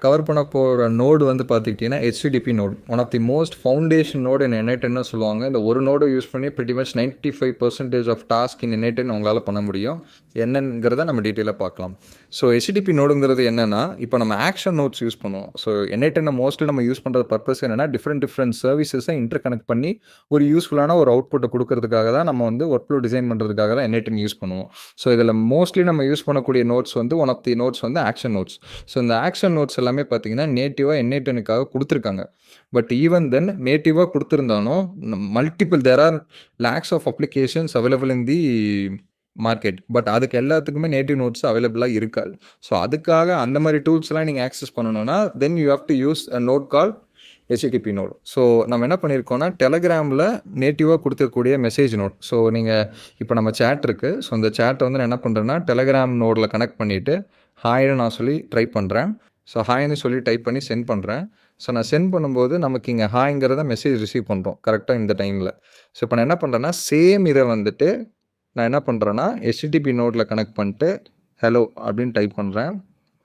Cover பண்ண போகிற node வந்து பார்த்துக்கிட்டிங்கன்னா HTTP node. One of the most foundation node in n8ன்னு சொல்லுவாங்க. இந்த ஒரு நோடு யூஸ் பண்ணி pretty much 95% of task in n8 உங்களால் பண்ண முடியும். என்னங்கிறத நம்ம டீட்டெயிலாக பார்க்கலாம். ஸோ HTTP நோடுங்கிறது என்னென்னா, இப்போ நம்ம ஆக்ஷன் நோட்ஸ் யூஸ் பண்ணுவோம். ஸோ n8 மோஸ்ட்லி நம்ம யூஸ் பண்ணுறது பர்பஸ் என்னென்னா, டிஃப்ரெண்ட் சர்வீசஸை இன்டர் கனெக்ட் பண்ணி ஒரு யூஸ்ஃபுல்லான ஒரு அவுட்புட்டை கொடுக்கறதுக்காக தான் நம்ம வந்து ஒர்க் ஃப்ளோ டிசைன் பண்ணுறதுக்காக தான் n8 யூஸ் பண்ணுவோம். ஸோ இதில் மோஸ்ட்லி நம்ம யூஸ் பண்ணக்கூடிய நோட்ஸ் வந்து ஒன் ஆஃப் தி நோட்ஸ் வந்து ஆக்ஷன் நோட்ஸ். ஸோ இந்த ஆக்ஷன் நோட்ஸ் எல்லாமே பார்த்தீங்கன்னா நேட்டிவாக n8க்காக கொடுத்துருக்காங்க. பட் ஈவன் தென் நேட்டிவாக கொடுத்துருந்தாலும் there are lakhs of applications available in the market. But அதுக்கு எல்லாத்துக்குமே நேட்டிவ் நோட்ஸ் அவைலபிளாக இருக்காது. ஸோ அதுக்காக அந்த மாதிரி டூல்ஸ்லாம் நீங்கள் ஆக்சஸ் பண்ணணும்னா then you have to use a node called HTTP node. So நம்ம என்ன பண்ணியிருக்கோம்னா டெலகிராமில் நேட்டிவாக கொடுத்துருக்கூடிய மெசேஜ் நோட். ஸோ நீங்கள் இப்போ நம்ம சேட் இருக்குது. ஸோ அந்த சேட்டை வந்து நான் என்ன பண்ணுறேன்னா டெலகிராம் நோடில் கனெக்ட் பண்ணிவிட்டு ஹாய்னு நான் சொல்லி ட்ரை பண்ணுறேன். ஸோ ஹாய்னு சொல்லி டைப் பண்ணி சென்ட் பண்ணுறேன். ஸோ நான் சென்ட் பண்ணும்போது நமக்கு இங்கே ஹாய்ங்கிறத மெசேஜ் ரிசீவ் பண்ணுறோம் கரெக்டாக இந்த டைமில். ஸோ இப்போ நான் என்ன பண்ணுறேன்னா சேம் இதை வந்துட்டு நான் என்ன பண்ணுறேன்னா HTTP நோடில் கனெக்ட் பண்ணிட்டு ஹலோ அப்படின்னு டைப் பண்ணுறேன்.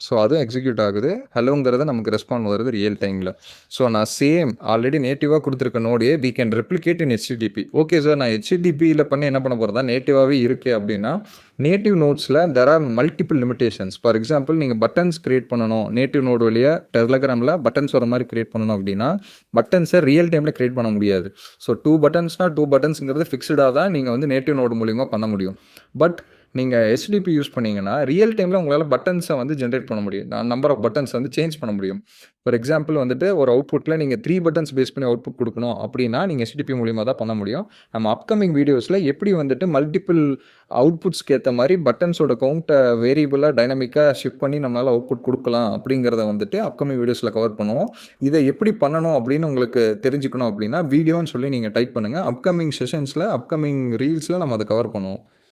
ஸோ அதுவும் எக்ஸிக்யூட் ஆகுது. ஹலோங்கிறத நமக்கு ரெஸ்பாண்ட் வருது ரியல் டைமில். ஸோ நான் சேம் ஆல்ரெடி நேட்டிவாக கொடுத்துருக்க நோடியே we can replicate in HTTP. Okay sir, நான் HTTPயில் பண்ணி என்ன பண்ண போகிறதா நேட்டிவாகவே இருக்குது அப்படின்னா நேட்டிவ் நோட்ஸில் there are multiple limitations. For example நீங்கள் பட்டன்ஸ் கிரியேட் பண்ணணும், நேட்டிவ் நோடு வழியாக டெலகிராமில் பட்டன்ஸ் வர மாதிரி கிரியேட் பண்ணணும் அப்படின்னா பட்டன்ஸை ரியல் டைமில் கிரியேட் பண்ண முடியாது. ஸோ 2 பட்டன்ஸ்னால் 2 பட்டன்ஸுங்கிறது ஃபிக்ஸ்டாக தான் நீங்கள் வந்து நேட்டிவ் நோடு மூலிமா பண்ண முடியும். பட் நீங்கள் HTTP யூஸ் பண்ணிங்கன்னா ரியல் டைமில் உங்களால் பட்டன்ஸை வந்து ஜென்ரேட் பண்ண முடியும். நம்பர் ஆஃப் பட்டன்ஸ் வந்து சேஞ்ச் பண்ண முடியும். ஃபார் எக்ஸாம்பிள் வந்துட்டு ஒரு அவுட்புட்டில் நீங்கள் 3 பட்டன்ஸ் பேஸ் பண்ணி அவுட்புட் கொடுக்கணும் அப்படின்னா நீங்கள் HTTP மூலிமா தான் பண்ண முடியும். நம்ம அப்கமிங் வீடியோஸில் எப்படி வந்துட்டு மல்டிபிள் அவுட்புட்ஸ்க்கு ஏற்ற மாதிரி பட்டன்ஸோட கவுண்ட்டை வேரியபிளாக டைனமிக்காக ஷிஃப்ட் பண்ணி நம்மளால் அவுட்புட் கொடுக்கலாம் அப்படிங்கிறத வந்துட்டு அப்கமிங் வீடியோஸில் கவர் பண்ணுவோம். இதை எப்படி பண்ணணும் அப்படின்னு உங்களுக்கு தெரிஞ்சுக்கணும் அப்படின்னா வீடியோன்னு சொல்லி நீங்கள் டைப் பண்ணுங்கள். அப்கமிங் செஷன்ஸில் அப்கமிங் ரீல்ஸில் நம்ம அதை கவர் பண்ணுவோம்.